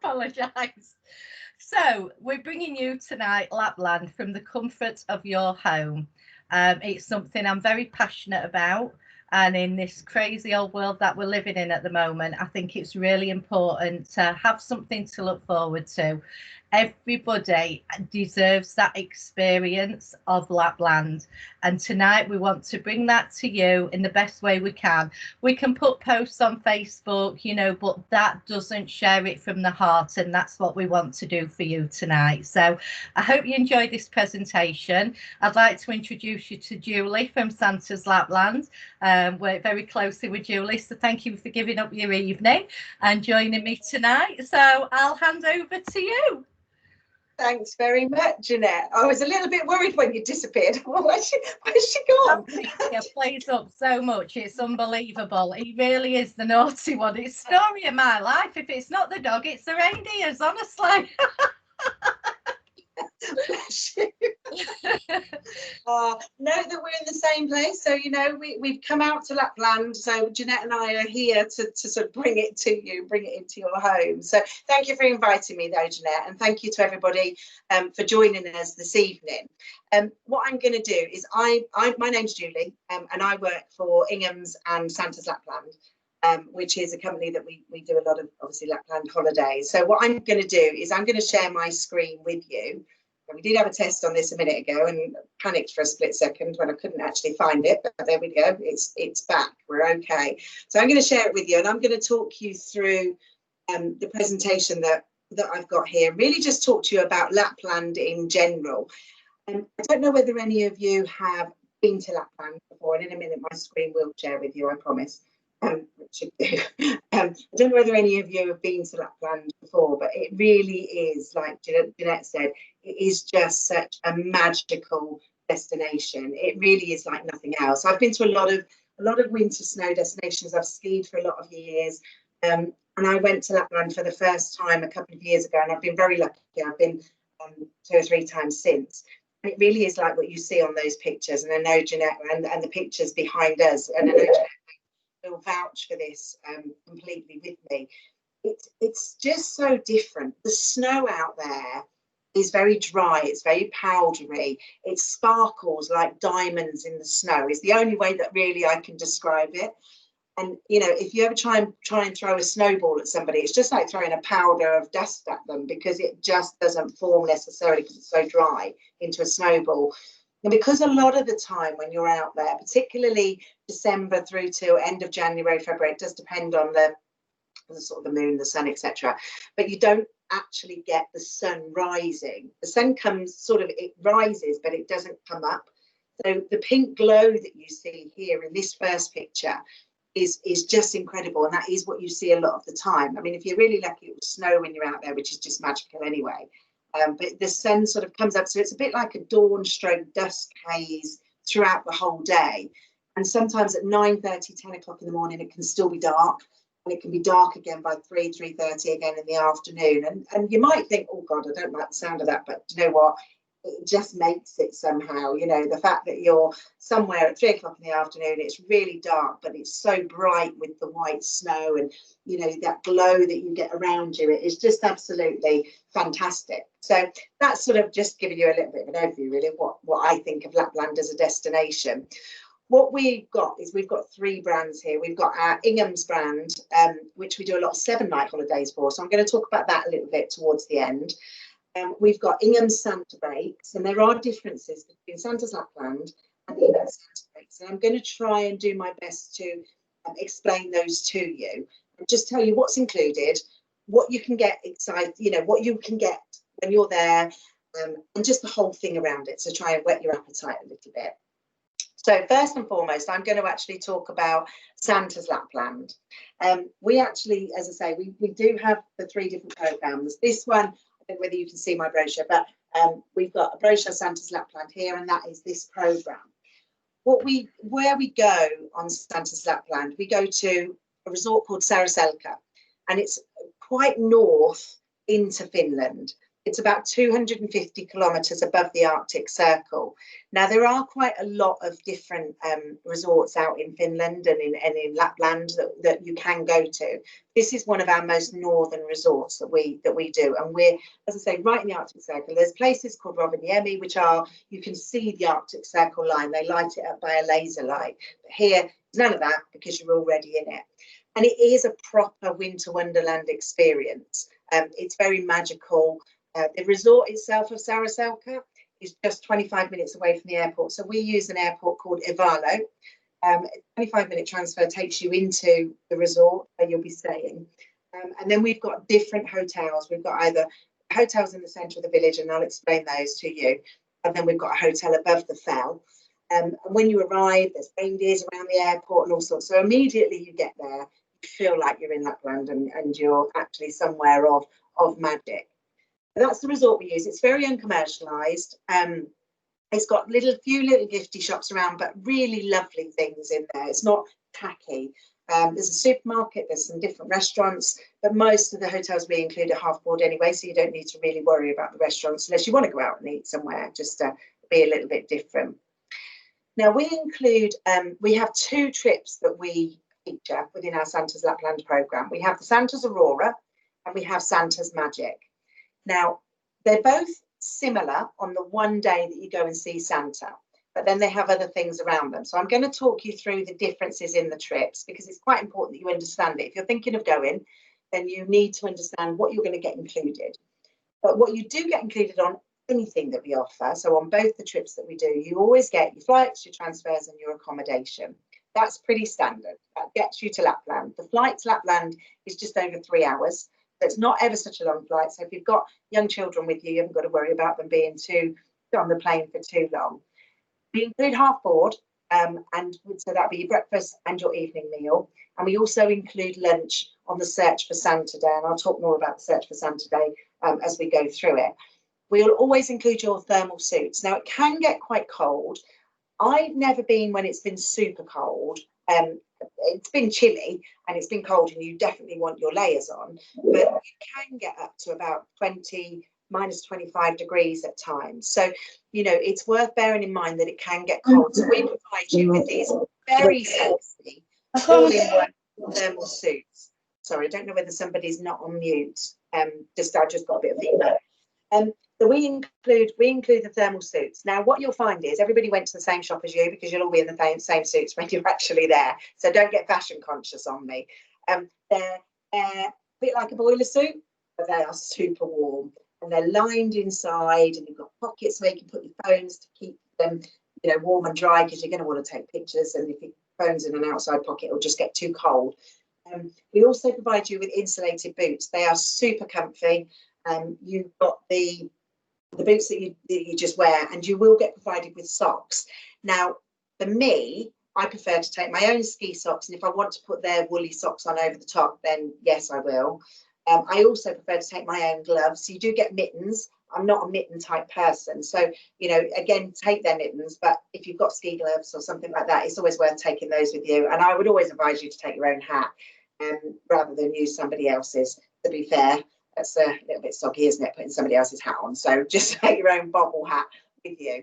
Apologise. So we're bringing you tonight Lapland from the comfort of your home. It's something I'm very passionate about. And in this crazy old world that we're living in at the moment, I think it's really important to have something to look forward to. Everybody deserves that experience of Lapland. And tonight we want to bring that to you in the best way we can. We can put posts on Facebook, but that doesn't share it from the heart. And that's what we want to do for you tonight. So I hope you enjoyed this presentation. I'd like to introduce you to Julie from Santa's Lapland. Work very closely with Julie, so thank you for giving up your evening and joining me tonight. So I'll hand over to you. Thanks very much, Ginette. I was a little bit worried when you disappeared. Where's she gone? He plays up so much, it's unbelievable. He really is the naughty one. It's the story of my life. If it's not the dog, it's the reindeers, honestly. Bless you. Know that we're in the same place, so we've come out to Lapland, so Ginette and I are here to sort of bring it to you, bring it into your home. So thank you for inviting me though, Ginette, and thank you to everybody for joining us this evening. What I'm going to do is my name's Julie, and I work for Ingham's and Santa's Lapland, which is a company that we do a lot of, obviously, Lapland holidays. So what I'm going to do is I'm going to share my screen with you. We did have a test on this a minute ago and panicked for a split second when I couldn't actually find it, but there we go. It's back. We're okay. So I'm going to share it with you, and I'm going to talk you through the presentation that I've got here. Really just talk to you about Lapland in general. I don't know whether any of you have been to Lapland before, and in a minute my screen will share with you, I promise. I don't know whether any of you have been to Lapland before, but it really is, like Ginette said, it is just such a magical destination. It really is like nothing else. I've been to a lot of winter snow destinations. I've skied for a lot of years, and I went to Lapland for the first time a couple of years ago, and I've been very lucky. I've been 2 or 3 times since. And it really is like what you see on those pictures, and I know Ginette and the pictures behind us, and I know Ginette will vouch for this completely with me. It's just so different. The snow out there is very dry, it's very powdery, it sparkles like diamonds in the snow, is the only way that really I can describe it. And if you ever try and throw a snowball at somebody, it's just like throwing a powder of dust at them, because it just doesn't form necessarily, because it's so dry, into a snowball. And because a lot of the time when you're out there, particularly December through to end of January, February, it does depend on the sort of the moon, the sun, etc. But you don't actually get the sun rising. The sun comes it rises, but it doesn't come up. So the pink glow that you see here in this first picture is just incredible, and that is what you see a lot of the time. I mean, if you're really lucky, it will snow when you're out there, which is just magical anyway. But the sun sort of comes up, so it's a bit like a dawn stroke dusk haze throughout the whole day. And sometimes at 9:30, 10 o'clock in the morning, it can still be dark, and it can be dark again by 3:30 again in the afternoon. And you might think, oh God, I don't like the sound of that, but you know what? It just makes it somehow, the fact that you're somewhere at 3 o'clock in the afternoon, it's really dark, but it's so bright with the white snow and, that glow that you get around you. It is just absolutely fantastic. So that's sort of just giving you a little bit of an overview, really, of what I think of Lapland as a destination. What we've got is we've got 3 brands here. We've got our Ingham's brand, which we do a lot of 7-night holidays for. So I'm going to talk about that a little bit towards the end. We've got Ingham's Santa Breaks, and there are differences between Santa's Lapland and Ingham's Santa Breaks. And I'm going to try and do my best to explain those to you and just tell you what's included, what you can get excited, what you can get when you're there, and just the whole thing around it. So try and whet your appetite a little bit. So first and foremost, I'm going to actually talk about Santa's Lapland. We actually, as I say, we do have the 3 different programs. This one, whether you can see my brochure, but we've got a brochure Santa's Lapland here, and that is this program. Where we go on Santa's Lapland, we go to a resort called Saraselka, and it's quite north into Finland. It's about 250 kilometres above the Arctic Circle. Now, there are quite a lot of different resorts out in Finland and in Lapland that you can go to. This is one of our most northern resorts that we do. And we're, as I say, right in the Arctic Circle. There's places called Rovaniemi, which are, you can see the Arctic Circle line. They light it up by a laser light. But here, there's none of that because you're already in it. And it is a proper winter wonderland experience. It's very magical. The resort itself of Saraselka is just 25 minutes away from the airport. So we use an airport called Ivalo. A 25-minute transfer takes you into the resort where you'll be staying. And then we've got different hotels. We've got either hotels in the centre of the village, and I'll explain those to you. And then we've got a hotel above the fell. And when you arrive, there's reindeers around the airport and all sorts. So immediately you get there, you feel like you're in Lapland and you're actually somewhere of magic. That's the resort we use. It's very uncommercialised. It's got few little gifty shops around, but really lovely things in there. It's not tacky. There's a supermarket, there's some different restaurants, but most of the hotels we include are half board anyway, so you don't need to really worry about the restaurants unless you want to go out and eat somewhere, just to be a little bit different. Now, we include, we have 2 trips that we feature within our Santa's Lapland programme. We have the Santa's Aurora and we have Santa's Magic. Now, they're both similar on the one day that you go and see Santa, but then they have other things around them. So I'm going to talk you through the differences in the trips because it's quite important that you understand it. If you're thinking of going, then you need to understand what you're going to get included. But what you do get included on anything that we offer, so on both the trips that we do, you always get your flights, your transfers and your accommodation. That's pretty standard. That gets you to Lapland. The flight to Lapland is just over 3 hours. So it's not ever such a long flight. So if you've got young children with you, you haven't got to worry about them being on the plane for too long. We include half board, and so that'll be your breakfast and your evening meal. And we also include lunch on the Search for Santa Day, and I'll talk more about the Search for Santa Day as we go through it. We'll always include your thermal suits. Now, it can get quite cold. I've never been when it's been super cold. It's been chilly and it's been cold and you definitely want your layers on, but you can get up to about minus 25 degrees at times. So, you know, it's worth bearing in mind that it can get cold. So we provide you with these very sexy all-in-one thermal suits. Sorry, I don't know whether somebody's not on mute. I just got a bit of feedback. So we include the thermal suits. Now, what you'll find is everybody went to the same shop as you because you'll all be in the same suits when you're actually there. So don't get fashion conscious on me. They're a bit like a boiler suit, but they are super warm and they're lined inside, and you've got pockets where you can put your phones to keep them, you know, warm and dry because you're going to want to take pictures. And if your phone's in an outside pocket, it'll just get too cold. We also provide you with insulated boots. They are super comfy. You've got the boots that you just wear, and you will get provided with socks. Now, for me, I prefer to take my own ski socks, and if I want to put their woolly socks on over the top, then yes, I will. I also prefer to take my own gloves. So you do get mittens. I'm not a mitten type person, so you know, again, take their mittens. But if you've got ski gloves or something like that, it's always worth taking those with you. And I would always advise you to take your own hat rather than use somebody else's. To be fair, that's a little bit soggy, isn't it, putting somebody else's hat on? So just take your own bobble hat with you,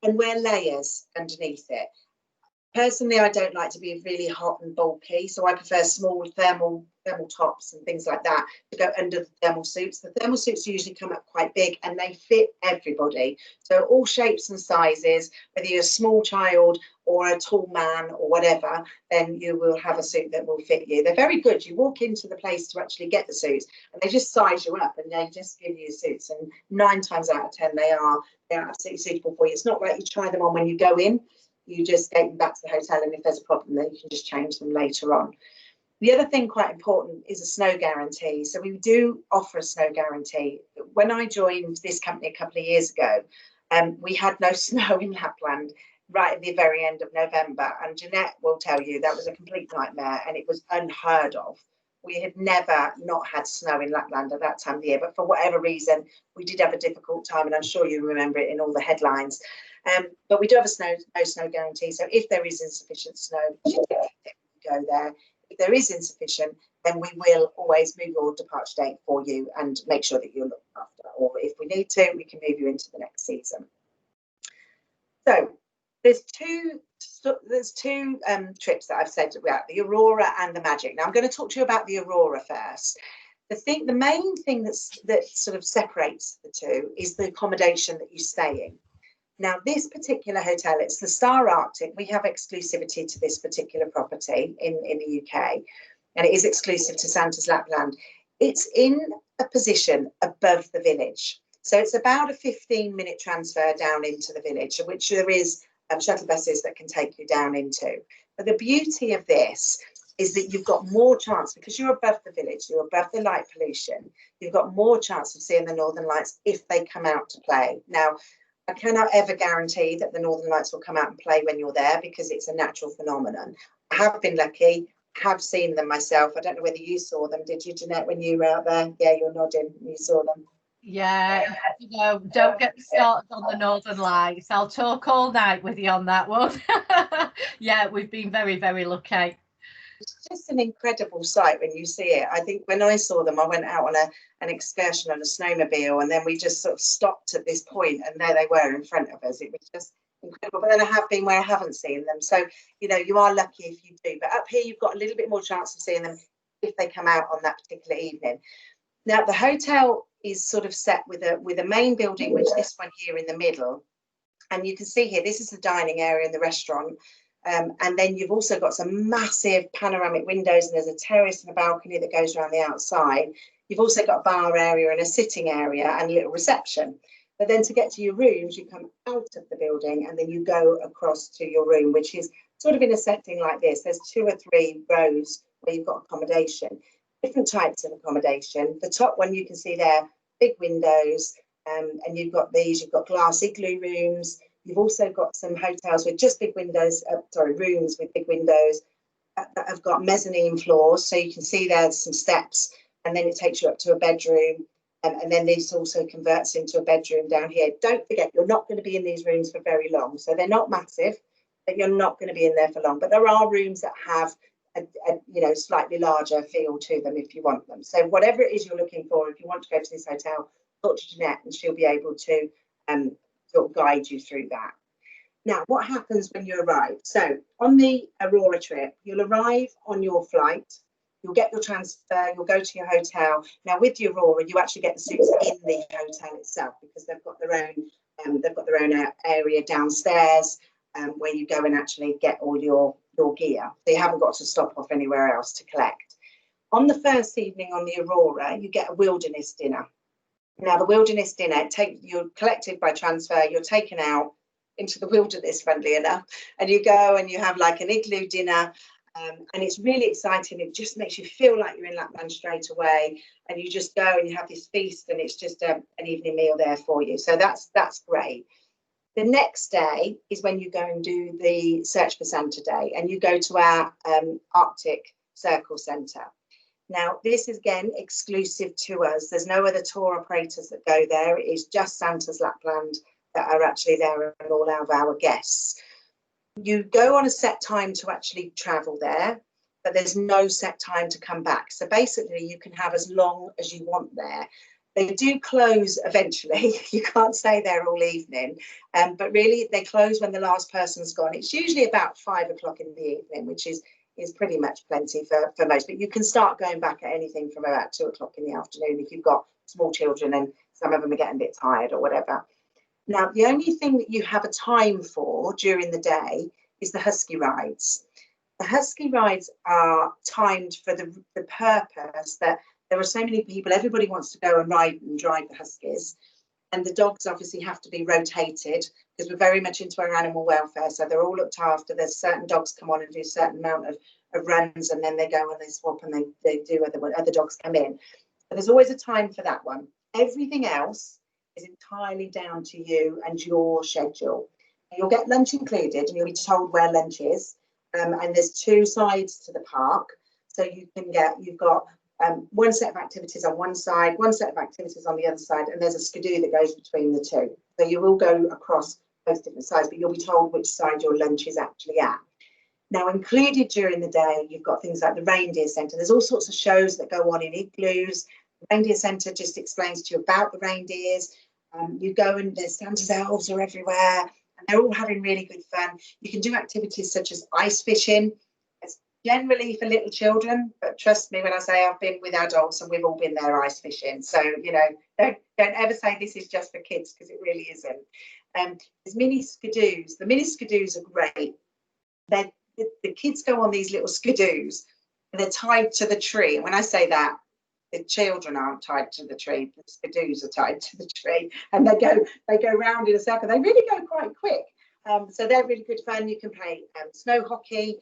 and wear layers underneath it. Personally, I don't like to be really hot and bulky, so I prefer small thermal tops and things like that to go under the thermal suits. The thermal suits usually come up quite big and they fit everybody. So all shapes and sizes, whether you're a small child or a tall man or whatever, then you will have a suit that will fit you. They're very good. You walk into the place to actually get the suits and they just size you up and they just give you suits. And 9 times out of 10, they're absolutely suitable for you. It's not like you try them on when you go in. You just take them back to the hotel, and if there's a problem, then you can just change them later on. The other thing quite important is a snow guarantee. So we do offer a snow guarantee. When I joined this company a couple of years ago, we had no snow in Lapland right at the very end of November. And Ginette will tell you that was a complete nightmare and it was unheard of. We had never not had snow in Lapland at that time of the year, but for whatever reason, we did have a difficult time, and I'm sure you remember it in all the headlines. But we do have a no snow guarantee. So if there is insufficient snow, you go there. If there is insufficient, then we will always move your departure date for you and make sure that you're looked after. Or if we need to, we can move you into the next season. So there's two trips that I've said about, the Aurora and the Magic. Now I'm going to talk to you about the Aurora first. The main thing that sort of separates the two is the accommodation that you stay in. Now, this particular hotel, it's the Star Arctic. We have exclusivity to this particular property in the UK, and it is exclusive to Santa's Lapland. It's in a position above the village. So it's about a 15-minute transfer down into the village, which there is shuttle buses that can take you down into. But the beauty of this is that you've got more chance, because you're above the village, you're above the light pollution, you've got more chance of seeing the Northern Lights if they come out to play. Now, I cannot ever guarantee that the Northern Lights will come out and play when you're there, because it's a natural phenomenon. I have been lucky, have seen them myself. I don't know whether you saw them, did you, Ginette, when you were out there? Yeah, you're nodding, you saw them. Yeah, you know, don't get me started on the Northern Lights. I'll talk all night with you on that one. Yeah, we've been very, very lucky. It's just an incredible sight when you see it. I think when I saw them, I went out on an excursion on a snowmobile, and then we just sort of stopped at this point, and there they were in front of us. It was just incredible. But then I have been where I haven't seen them. So, you know, you are lucky if you do. But up here, you've got a little bit more chance of seeing them if they come out on that particular evening. Now, the hotel is sort of set with a main building, which this one here in the middle. And you can see here, this is the dining area and the restaurant. And then you've also got some massive panoramic windows, and there's a terrace and a balcony that goes around the outside. You've also got a bar area and a sitting area and a little reception. But then to get to your rooms, you come out of the building and then you go across to your room, which is sort of in a setting like this. There's 2 or 3 rows where you've got accommodation, different types of accommodation. The top one you can see there, big windows, and you've got glass igloo rooms. You've also got some hotels with just big windows, rooms with big windows that have got mezzanine floors. So you can see there's some steps, and then it takes you up to a bedroom. And then this also converts into a bedroom down here. Don't forget, you're not going to be in these rooms for very long. So they're not massive, but you're not going to be in there for long. But there are rooms that have a slightly larger feel to them if you want them. So whatever it is you're looking for, if you want to go to this hotel, talk to Ginette and she'll be able to sort of guide you through that. Now, what happens when you arrive? So on the Aurora trip, you'll arrive on your flight, you'll get your transfer, you'll go to your hotel. Now with the Aurora, you actually get the suites in the hotel itself, because they've got their own area downstairs where you go and actually get all your gear. So you haven't got to stop off anywhere else to collect. On the first evening on the Aurora, you get a wilderness dinner. Now, the wilderness dinner, you're collected by transfer, you're taken out into the wilderness, funnily enough, and you go and you have like an igloo dinner, and it's really exciting. It just makes you feel like you're in Lapland straight away, and you just go and you have this feast, and it's just an evening meal there for you. So that's great. The next day is when you go and do the Search for Santa Day, and you go to our Arctic Circle Centre. Now, this is, again, exclusive to us. There's no other tour operators that go there. It is just Santa's Lapland that are actually there, and all of our guests. You go on a set time to actually travel there, but there's no set time to come back. So basically, you can have as long as you want there. They do close eventually. You can't stay there all evening, but really they close when the last person's gone. It's usually about 5 o'clock in the evening, which is pretty much plenty for most. But you can start going back at anything from about 2 o'clock in the afternoon if you've got small children and some of them are getting a bit tired or whatever. Now, the only thing that you have a time for during the day is the husky rides. The husky rides are timed for the purpose that there are so many people, everybody wants to go and ride and drive the huskies. And the dogs obviously have to be rotated, because we're very much into our animal welfare. So they're all looked after. There's certain dogs come on and do a certain amount of runs, and then they go and they swap and they do other dogs come in. But there's always a time for that one. Everything else is entirely down to you and your schedule. You'll get lunch included, and you'll be told where lunch is. And there's 2 sides to the park. So you've got one set of activities on one side, one set of activities on the other side, and there's a skidoo that goes between the 2. So you will go across both different sides, but you'll be told which side your lunch is actually at. Now, included during the day, you've got things like the reindeer centre. There's all sorts of shows that go on in igloos. The reindeer centre just explains to you about the reindeers. You go and there's Santa's elves are everywhere, and they're all having really good fun. You can do activities such as ice fishing. It's generally for little children, but trust me when I say I've been with adults and we've all been there ice fishing. So, you know, don't ever say this is just for kids, because it really isn't. There's mini skidoos. The mini skidoos are great. The kids go on these little skidoos and they're tied to the tree. And when I say that, the children aren't tied to the tree, the skidoos are tied to the tree, and they go round in a circle. They really go quite quick. So they're really good fun. You can play snow hockey.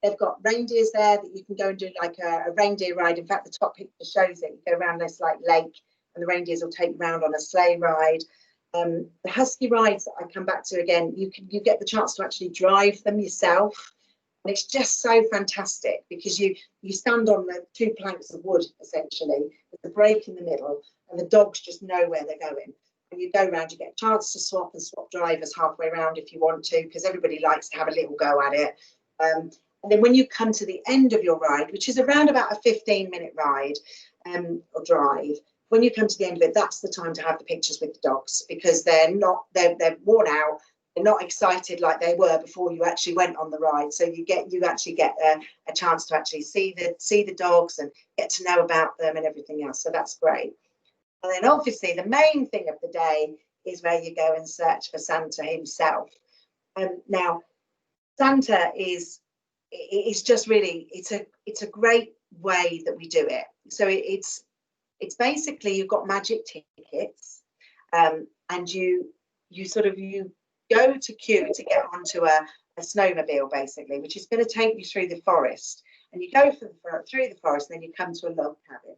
They've got reindeers there that you can go and do like a reindeer ride. In fact, the top picture shows it. You go around this like lake and the reindeers will take you around on a sleigh ride. The husky rides that I come back to again, you get the chance to actually drive them yourself. And it's just so fantastic because you stand on the 2 planks of wood, essentially, with the break in the middle, and the dogs just know where they're going. And you go around, you get a chance to swap drivers halfway around if you want to, because everybody likes to have a little go at it. And then when you come to the end of your ride, which is around about a 15-minute ride or drive, when you come to the end of it, that's the time to have the pictures with the dogs, because they're worn out. They're not excited like they were before you actually went on the ride. So you actually get a chance to actually see the dogs and get to know about them and everything else. So that's great. And then obviously the main thing of the day is where you go and search for Santa himself. Now, Santa is just really, it's a great way that we do it. So it's basically, you've got magic tickets, and you go to queue to get onto a snowmobile, basically, which is going to take you through the forest. And you go through the forest, and then you come to a log cabin.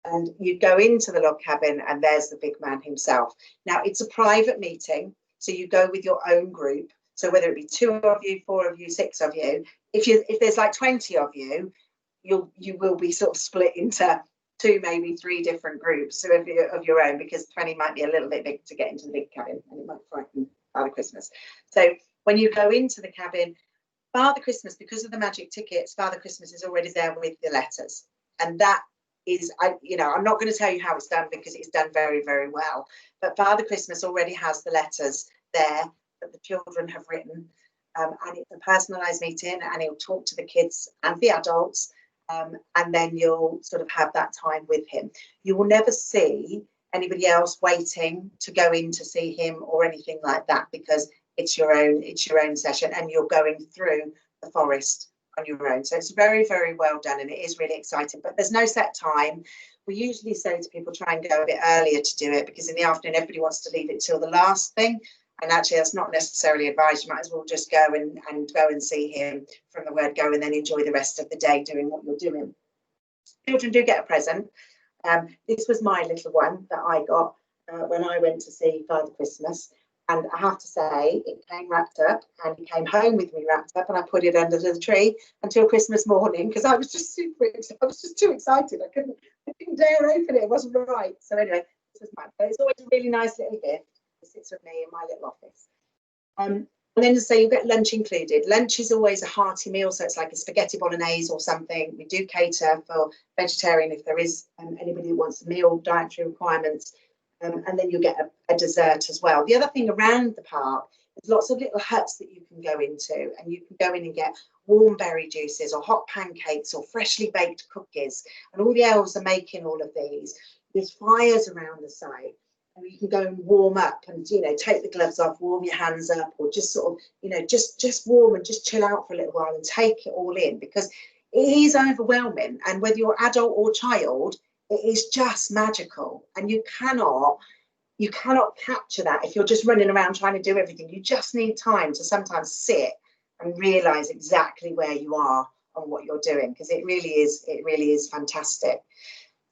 And you go into the log cabin, and there's the big man himself. Now, it's a private meeting, so you go with your own group. So whether it be 2 of you, 4 of you, 6 of you, if there's like 20 of you, you will be sort of split into 2, maybe 3 different groups of your own, because 20 might be a little bit big to get into the big cabin, and it might frighten Father Christmas. So when you go into the cabin, Father Christmas, because of the magic tickets, Father Christmas is already there with the letters, and that is, I'm not going to tell you how it's done because it's done very, very well. But Father Christmas already has the letters there that the children have written, and it's a personalised meeting, and he'll talk to the kids and the adults. And then you'll sort of have that time with him. You will never see anybody else waiting to go in to see him or anything like that, because it's your own session, and you're going through the forest on your own. So it's very, very well done, and it is really exciting. But there's no set time. We usually say to people, try and go a bit earlier to do it, because in the afternoon everybody wants to leave it till the last thing. And actually, that's not necessarily advised. You might as well just go and see him from the word go, and then enjoy the rest of the day doing what you're doing. Children do get a present. This was my little one that I got when I went to see Father Christmas. And I have to say, it came wrapped up, and he came home with me wrapped up, and I put it under the tree until Christmas morning, because I was just I was just too excited. I couldn't dare open it. It wasn't right. So anyway, this was mine. But it's always a really nice little gift. It sits with me in my little office. And then to say you get lunch included. Lunch is always a hearty meal, so it's like a spaghetti bolognese or something. We do cater for vegetarian if there is anybody who wants meal dietary requirements. And then you get a dessert as well. The other thing around the park, there's lots of little huts that you can go into, and you can go in and get warm berry juices or hot pancakes or freshly baked cookies. And all the elves are making all of these. There's fires around the site. You can go and warm up and, take the gloves off, warm your hands up, or just sort of, just warm and just chill out for a little while and take it all in, because it is overwhelming. And whether you're adult or child, it is just magical. And you cannot capture that if you're just running around trying to do everything. You just need time to sometimes sit and realise exactly where you are on what you're doing, because it really is fantastic.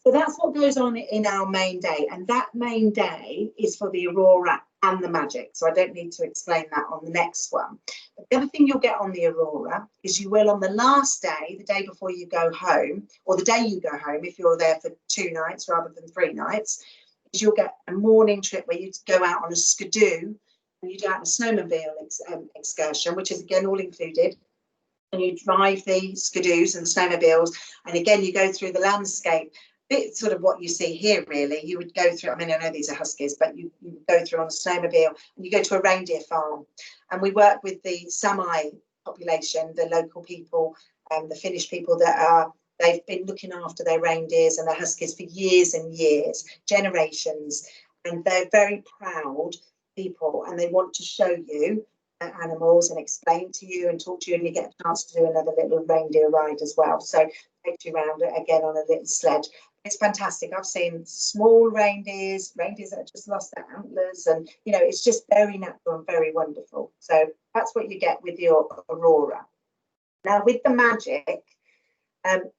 So that's what goes on in our main day, and that main day is for the aurora and the magic. So I don't need to explain that on the next one. But the other thing you'll get on the aurora is you will, on the last day, the day before you go home, or the day you go home, if you're there for 2 nights rather than 3 nights, is you'll get a morning trip where you go out on a skidoo, and you do out on a snowmobile excursion, which is again all included. and you drive the skidoos and the snowmobiles, and again you go through the landscape. Bit sort of what you see here, really. You would go through, I mean, I know these are huskies, but you go through on a snowmobile and you go to a reindeer farm. And we work with the Sami population, the local people, the Finnish people they've been looking after their reindeers and their huskies for years and years, generations. And they're very proud people, and they want to show you animals and explain to you and talk to you, and you get a chance to do another little reindeer ride as well. So take you around again on a little sledge. It's fantastic. I've seen small reindeers that have just lost their antlers, and it's just very natural and very wonderful. So that's what you get with your Aurora. Now with the magic,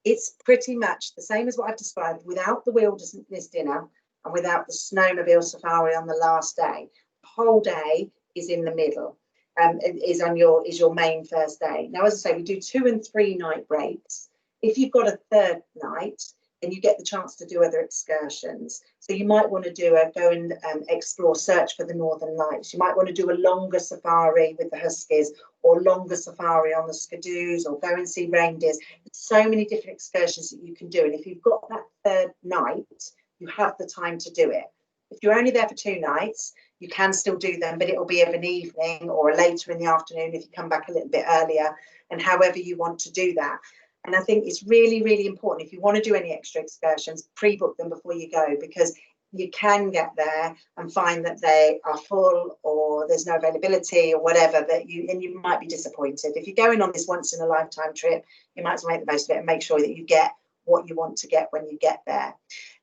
it's pretty much the same as what I've described, without the wilderness dinner and without the snowmobile safari on the last day. The whole day is in the middle. Is your main first day. Now, as I say, we do 2 and 3 night breaks. If you've got a third night, then you get the chance to do other excursions. So you might want to go and explore, search for the Northern Lights. You might want to do a longer safari with the huskies, or longer safari on the skidoos, or go and see reindeers. There's so many different excursions that you can do. And if you've got that third night, you have the time to do it. If you're only there for 2 nights, you can still do them, but it will be of an evening or later in the afternoon if you come back a little bit earlier, and however you want to do that. And I think it's really, really important, if you want to do any extra excursions, pre-book them before you go, because you can get there and find that they are full, or there's no availability, or whatever, and you might be disappointed. If you're going on this once in a lifetime trip, you might as well make the most of it and make sure that you get what you want to get when you get there.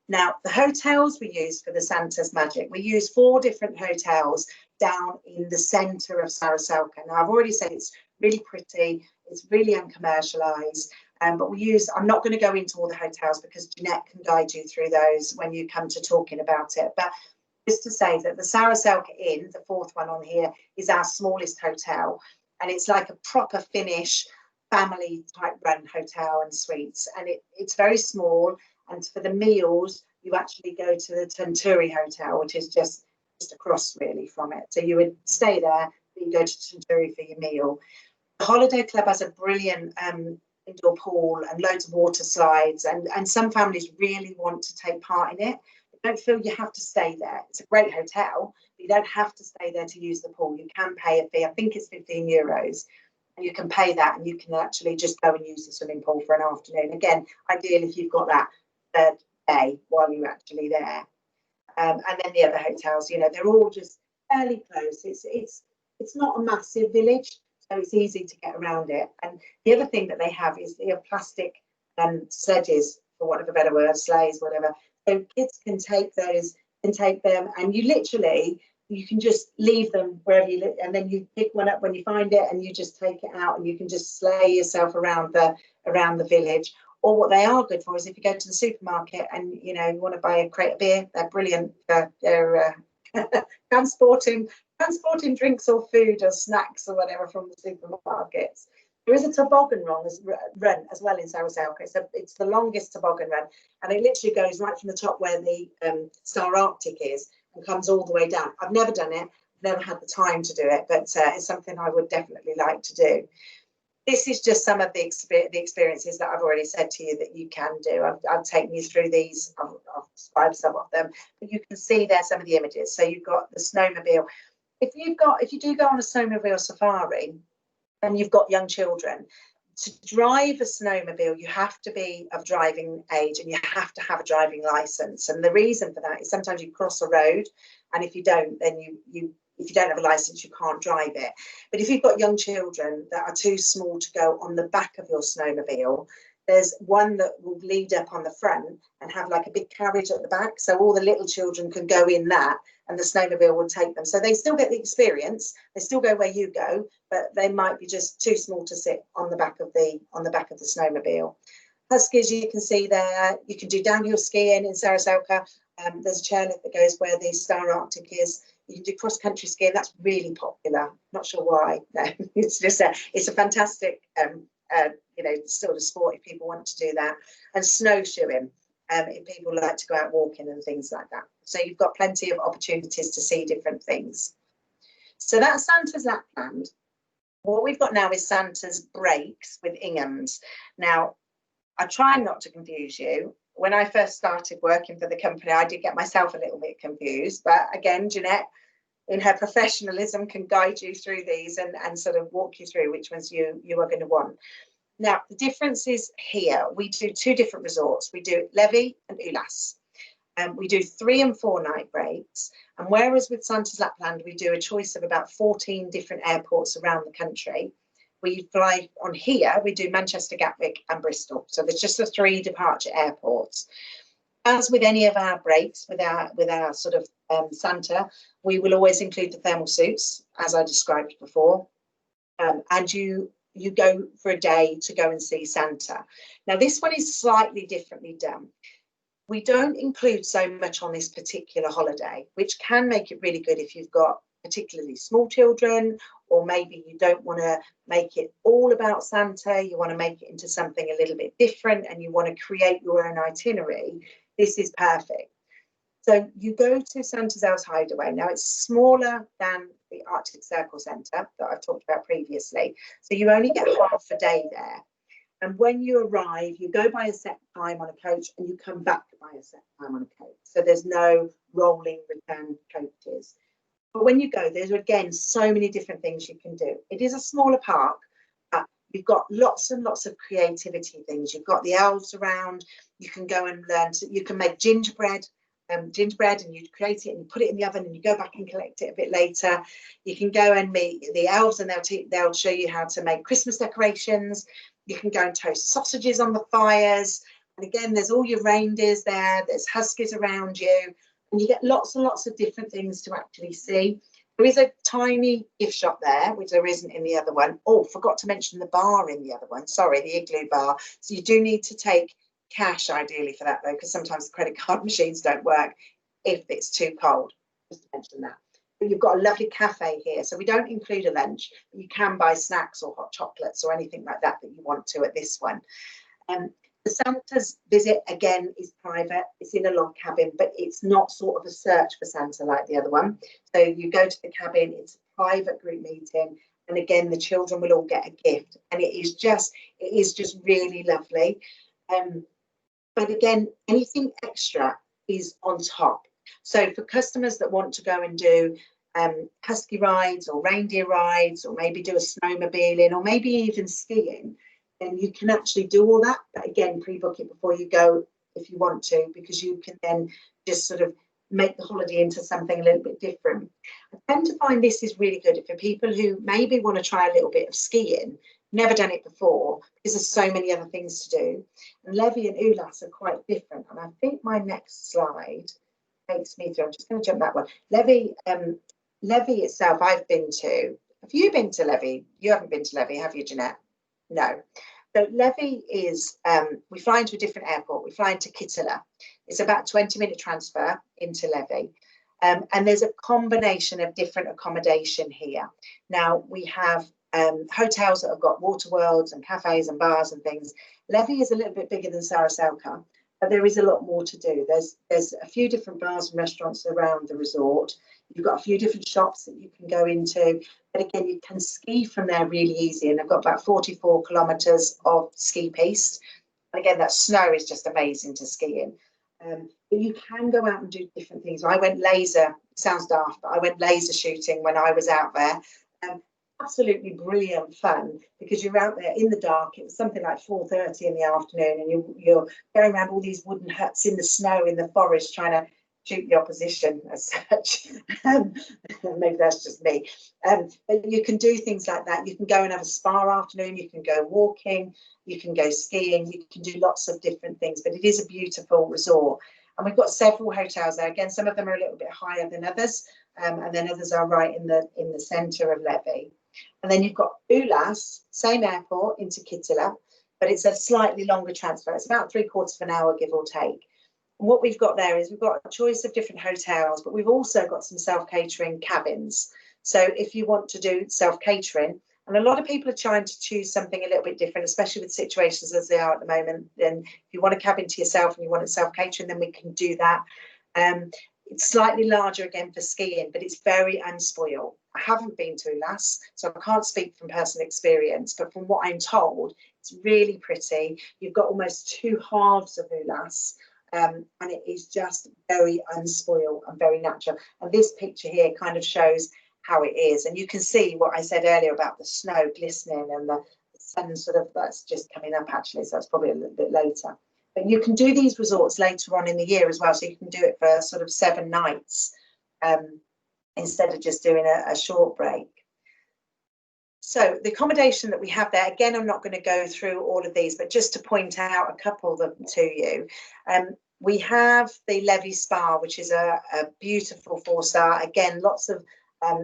Now, the hotels we use for the Santa's Magic, we use 4 different hotels down in the centre of Saraselka. Now, I've already said it's really pretty, it's really uncommercialised, but I'm not going to go into all the hotels because Ginette can guide you through those when you come to talking about it. But just to say that the Saraselka Inn, the 4th one on here, is our smallest hotel, and it's like a proper Finnish family type run hotel and suites, and it's very small. And for the meals, you actually go to the Tunturi Hotel, which is just across really from it. So you would stay there, you go to Tunturi for your meal. The Holiday Club has a brilliant indoor pool and loads of water slides, and some families really want to take part in it. Don't feel you have to stay there. It's a great hotel, but you don't have to stay there to use the pool. You can pay a fee. I think it's €15. And you can pay that, and you can actually just go and use the swimming pool for an afternoon. Again, ideally if you've got that third day while you're actually there. And then the other hotels, they're all just fairly close. It's not a massive village, so it's easy to get around it. And the other thing that they have is they have plastic sledges, for want of a better word, sleighs, whatever. So kids can take them, and you can just leave them wherever you live, and then you pick one up when you find it, and you just take it out, and you can just sleigh yourself around the village. Or what they are good for is if you go to the supermarket and you want to buy a crate of beer, they're brilliant. They're transporting drinks or food or snacks or whatever from the supermarkets. There is a toboggan run as well in Saraselka. It's the longest toboggan run, and it literally goes right from the top where the Star Arctic is and comes all the way down. I've never done it. I've never had the time to do it, but it's something I would definitely like to do. This is just some of the experiences that I've already said to you that you can do. I've taken you through these. I've described some of them, but you can see there some of the images. So you've got the snowmobile. If you do go on a snowmobile safari and you've got young children, to drive a snowmobile, you have to be of driving age and you have to have a driving license. And the reason for that is sometimes you cross a road, and if you don't, then if you don't have a license, you can't drive it. But if you've got young children that are too small to go on the back of your snowmobile, there's one that will lead up on the front and have like a big carriage at the back. So all the little children can go in that, and the snowmobile will take them. So they still get the experience. They still go where you go, but they might be just too small to sit on the back of the snowmobile. Huskies, you can see there. You can do downhill skiing in Saraselka. There's a chairlift that goes where the Star Arctic is. You can do cross-country skiing. That's really popular. Not sure why. No, it's just it's a fantastic sort of sport if people want to do that. And snowshoeing, if people like to go out walking and things like that. So you've got plenty of opportunities to see different things. So that's Santa's Lapland. What we've got now is Santa's breaks with Inghams. Now, I try not to confuse you. When I first started working for the company, I did get myself a little bit confused. But again, Ginette, in her professionalism, can guide you through these and sort of walk you through which ones you are going to want. Now, the difference is here. We do 2 different resorts. We do Levy and Ulas. We do 3 and 4 night breaks. And whereas with Santa's Lapland, we do a choice of about 14 different airports around the country, we fly on here, we do Manchester, Gatwick and Bristol. So there's just the 3 departure airports. As with any of our breaks, with our sort of Santa, we will always include the thermal suits, as I described before. And you go for a day to go and see Santa. Now, this one is slightly differently done. We don't include so much on this particular holiday, which can make it really good if you've got particularly small children, or maybe you don't want to make it all about Santa, you want to make it into something a little bit different and you want to create your own itinerary. This is perfect. So you go to Santa's Elves Hideaway. Now, it's smaller than the Arctic Circle Centre that I've talked about previously. So you only get half a day there. And when you arrive, you go by a set time on a coach and you come back by a set time on a coach. So there's no rolling return coaches. But when you go, there's again so many different things you can do. It is a smaller park, but you've got lots and lots of creativity things. You've got the elves around. You can go and learn. So you can make gingerbread and you create it and you put it in the oven and you go back and collect it a bit later. You can go and meet the elves and they'll show you how to make Christmas decorations. You can go and toast sausages on the fires. And again, there's all your reindeers there. There's huskies around you. And you get lots and lots of different things to actually see. There is a tiny gift shop there, which there isn't in the other one. Oh, forgot to mention the bar in the other one. Sorry, the igloo bar. So you do need to take cash ideally for that, though, because sometimes the credit card machines don't work if it's too cold. Just to mention that. But you've got a lovely cafe here. So we don't include a lunch, but you can buy snacks or hot chocolates or anything like that that you want to at this one. The Santa's visit, again, is private. It's in a log cabin, but it's not sort of a search for Santa like the other one. So you go to the cabin, it's a private group meeting. And again, the children will all get a gift. And it is just really lovely. But again, anything extra is on top. So for customers that want to go and do husky rides or reindeer rides, or maybe do a snowmobiling, or maybe even skiing, then you can actually do all that. But again, pre-book it before you go if you want to, because you can then just sort of make the holiday into something a little bit different. I tend to find this is really good for people who maybe want to try a little bit of skiing, never done it before, because there's so many other things to do. And Levy and Ulas are quite different. And I think my next slide takes me through. I'm just going to jump that one. Levy itself, I've been to. Have you been to Levy? You haven't been to Levy, have you, Ginette? No. So Levy is, we fly into a different airport. We fly into Kittila. It's about a 20-minute transfer into Levy. And there's a combination of different accommodation here. Now, we have hotels that have got water worlds and cafes and bars and things. Levy is a little bit bigger than Saraselka, but there is a lot more to do. There's a few different bars and restaurants around the resort. You've got a few different shops that you can go into. But again, you can ski from there really easy. And I've got about 44 kilometres of ski piste. And again, that snow is just amazing to ski in. But you can go out and do different things. I went laser, sounds daft, but I went laser shooting when I was out there. Absolutely brilliant fun, because you're out there in the dark. It was something like 4:30 in the afternoon, and you're going around all these wooden huts in the snow in the forest trying to shoot the opposition as such. Maybe that's just me. But you can do things like that. You can go and have a spa afternoon. You can go walking. You can go skiing. You can do lots of different things. But it is a beautiful resort. And we've got several hotels there. Again, some of them are a little bit higher than others. And then others are right in the centre of Levy. And then you've got Ulas, same airport, into Kittila, but it's a slightly longer transfer. It's about 3/4 of an hour, give or take. And what we've got there is we've got a choice of different hotels, but we've also got some self-catering cabins. So if you want to do self-catering, and a lot of people are trying to choose something a little bit different, especially with situations as they are at the moment, then if you want a cabin to yourself and you want it self-catering, then we can do that. It's slightly larger again for skiing, but it's very unspoiled. I haven't been to Ulas, so I can't speak from personal experience, but from what I'm told, it's really pretty. You've got almost two halves of Ulas, and it is just very unspoiled and very natural. And this picture here kind of shows how it is. And you can see what I said earlier about the snow glistening and the sun sort of, that's just coming up actually, so it's probably a little bit later. But you can do these resorts later on in the year as well, so you can do it for sort of 7 nights instead of just doing a short break. So the accommodation that we have there, again, I'm not going to go through all of these, but just to point out a couple of them to you. We have the Levy Spa, which is a beautiful 4-star. Again, lots of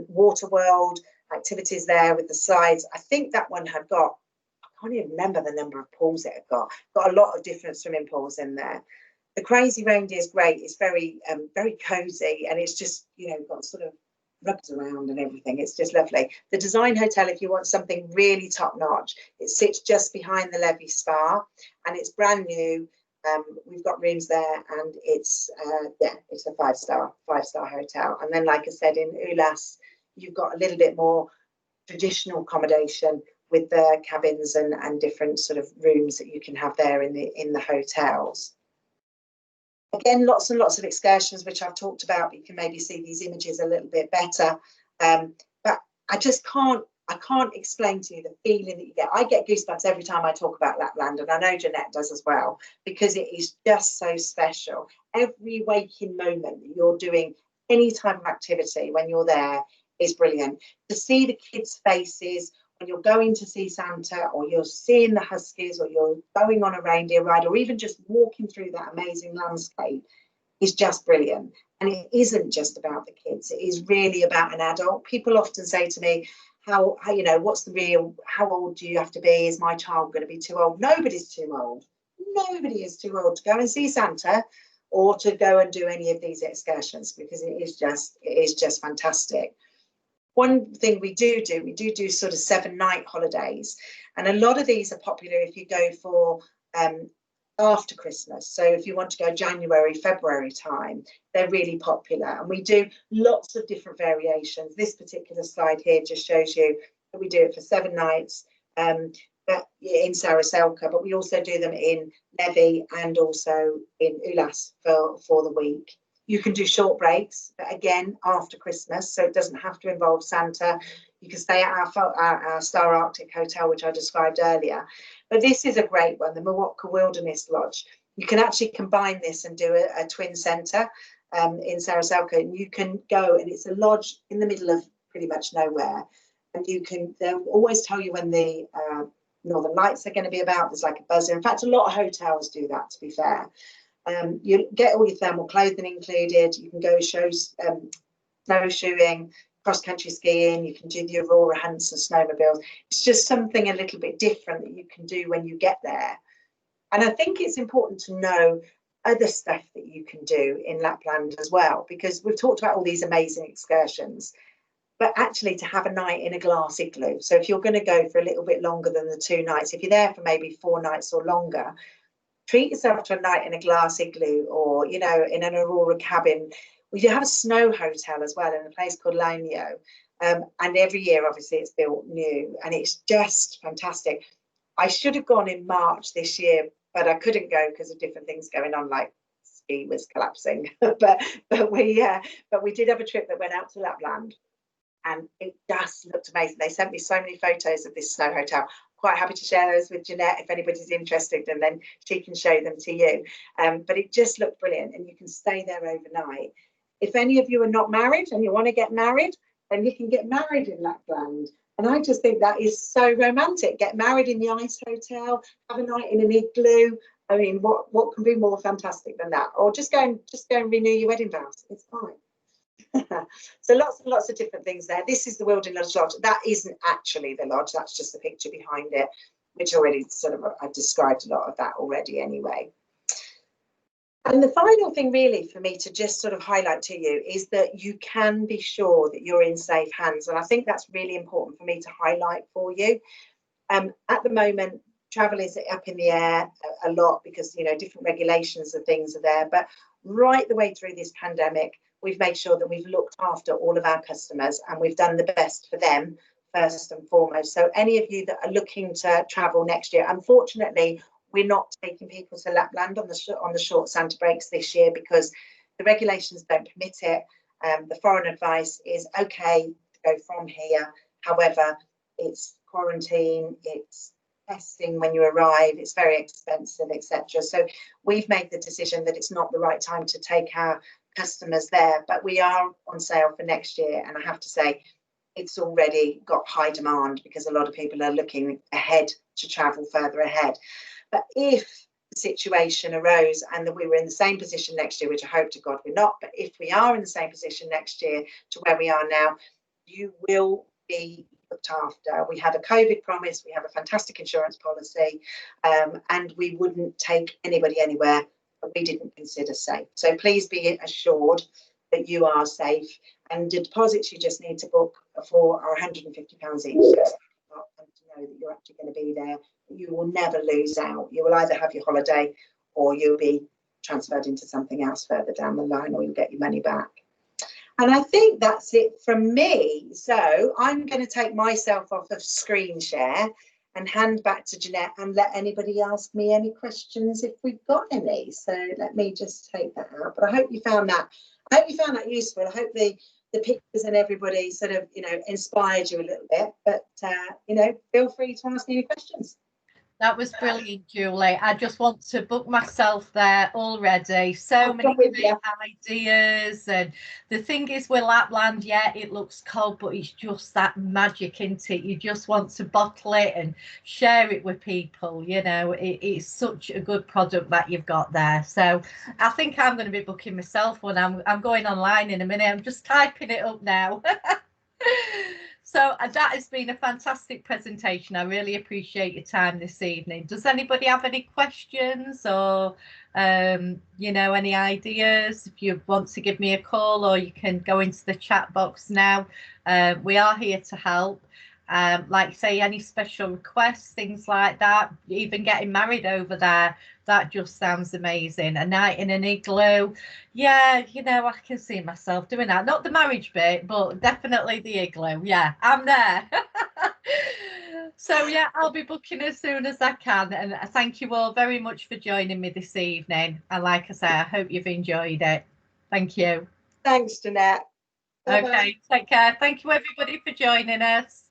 water world activities there with the slides. I think that one had got, I can't even remember the number of pools it had got a lot of different swimming pools in there. The Crazy Reindeer is great. It's very cozy, and it's just, you know, got sort of rugs around and everything. It's just lovely. The Design Hotel, if you want something really top notch, it sits just behind the Levy Spa, and it's brand new. We've got rooms there, and it's it's a 5-star hotel. And then, like I said, in Ulas, you've got a little bit more traditional accommodation with the cabins and different sort of rooms that you can have there in the hotels. Again, lots and lots of excursions, which I've talked about, but you can maybe see these images a little bit better. But I just can't explain to you the feeling that you get. I get goosebumps every time I talk about Lapland, and I know Ginette does as well, because it is just so special. Every waking moment that you're doing any type of activity when you're there is brilliant. To see the kids' faces when you're going to see Santa, or you're seeing the huskies, or you're going on a reindeer ride, or even just walking through that amazing landscape is just brilliant. And it isn't just about the kids, it is really about an adult. People often say to me, how you know, what's the real, how old do you have to be? Is my child going to be too old? Nobody's too old. Nobody is too old to go and see Santa or to go and do any of these excursions, because it is just fantastic. One thing we do sort of 7-night holidays, and a lot of these are popular if you go for after Christmas. So if you want to go January, February time, they're really popular, and we do lots of different variations. This particular slide here just shows you that we do it for 7 nights but in Saraselka, but we also do them in Levy and also in Ulas for the week. You can do short breaks, but again, after Christmas, so it doesn't have to involve Santa. You can stay at our Star Arctic Hotel, which I described earlier. But this is a great one, the Mwotka Wilderness Lodge. You can actually combine this and do a twin centre in Saraselka. And you can go, and it's a lodge in the middle of pretty much nowhere. And they'll always tell you when the Northern Lights are going to be about. There's like a buzzer. In fact, a lot of hotels do that, to be fair. You get all your thermal clothing included. You can go snowshoeing, cross-country skiing. You can do the Aurora hunts and snowmobiles. It's just something a little bit different that you can do when you get there. And I think it's important to know other stuff that you can do in Lapland as well, because we've talked about all these amazing excursions, but actually to have a night in a glass igloo. So if you're going to go for a little bit longer than the 2 nights, if you're there for maybe 4 nights or longer, treat yourself to a night in a glass igloo, or, you know, in an Aurora cabin. We do have a snow hotel as well in a place called Lainio. And every year, obviously, it's built new, and it's just fantastic. I should have gone in March this year, but I couldn't go because of different things going on, like ski was collapsing. but we did have a trip that went out to Lapland, and it just looked amazing. They sent me so many photos of this snow hotel. Quite happy to share those with Ginette if anybody's interested, and then she can show them to you. But it just looked brilliant, and you can stay there overnight. If any of you are not married and you want to get married, then you can get married in Lapland. And I just think that is so romantic. Get married in the ice hotel, have a night in an igloo. I mean, what can be more fantastic than that? Or just go and renew your wedding vows. It's fine. So lots and lots of different things there. This is the Wilderness Lodge. That isn't actually the lodge, that's just the picture behind it, which already sort of, I've described a lot of that already anyway. And the final thing really for me to just sort of highlight to you is that you can be sure that you're in safe hands. And I think that's really important for me to highlight for you. At the moment, travel is up in the air a lot because, you know, different regulations and things are there. But right the way through this pandemic, we've made sure that we've looked after all of our customers and we've done the best for them first and foremost. So any of you that are looking to travel next year, unfortunately, we're not taking people to Lapland on the short Santa breaks this year because the regulations don't permit it. The foreign advice is okay to go from here. However, it's quarantine, it's testing when you arrive, it's very expensive, etc. So we've made the decision that it's not the right time to take our customers there, but we are on sale for next year, and I have to say it's already got high demand because a lot of people are looking ahead to travel further ahead. But if the situation arose and that we were in the same position next year, which I hope to God we're not, but if we are in the same position next year to where we are now, you will be looked after. We have a COVID promise, we have a fantastic insurance policy, and we wouldn't take anybody anywhere that we didn't consider safe. So please be assured that you are safe, and the deposits you just need to book for are £150 each. Just to know that you're actually going to be there. You will never lose out. You will either have your holiday or you'll be transferred into something else further down the line, or you'll get your money back. And I think that's it from me. So I'm going to take myself off of screen share and hand back to Ginette and let anybody ask me any questions if we've got any. So let me just take that out. But I hope you found that. I hope you found that useful. I hope the pictures and everybody sort of, inspired you a little bit. But, feel free to ask me any questions. That was brilliant, Julie. I just want to book myself there already. So many great ideas. And the thing is with Lapland, yeah, it looks cold, but it's just that magic, isn't it? You just want to bottle it and share it with people. It's such a good product that you've got there. So I think I'm going to be booking myself when I'm going online in a minute. I'm just typing it up now. So that has been a fantastic presentation. I really appreciate your time this evening. Does anybody have any questions or, any ideas? If you want to give me a call, or you can go into the chat box now. We are here to help. Like say any special requests, things like that, even getting married over there, that just sounds amazing. A night in an igloo, yeah, I can see myself doing that. Not the marriage bit, but definitely the igloo. Yeah, I'm there. So yeah, I'll be booking as soon as I can, and thank you all very much for joining me this evening. And like I say, I hope you've enjoyed it. Thank you. Thanks, Ginette. Okay, take care. Thank you everybody for joining us.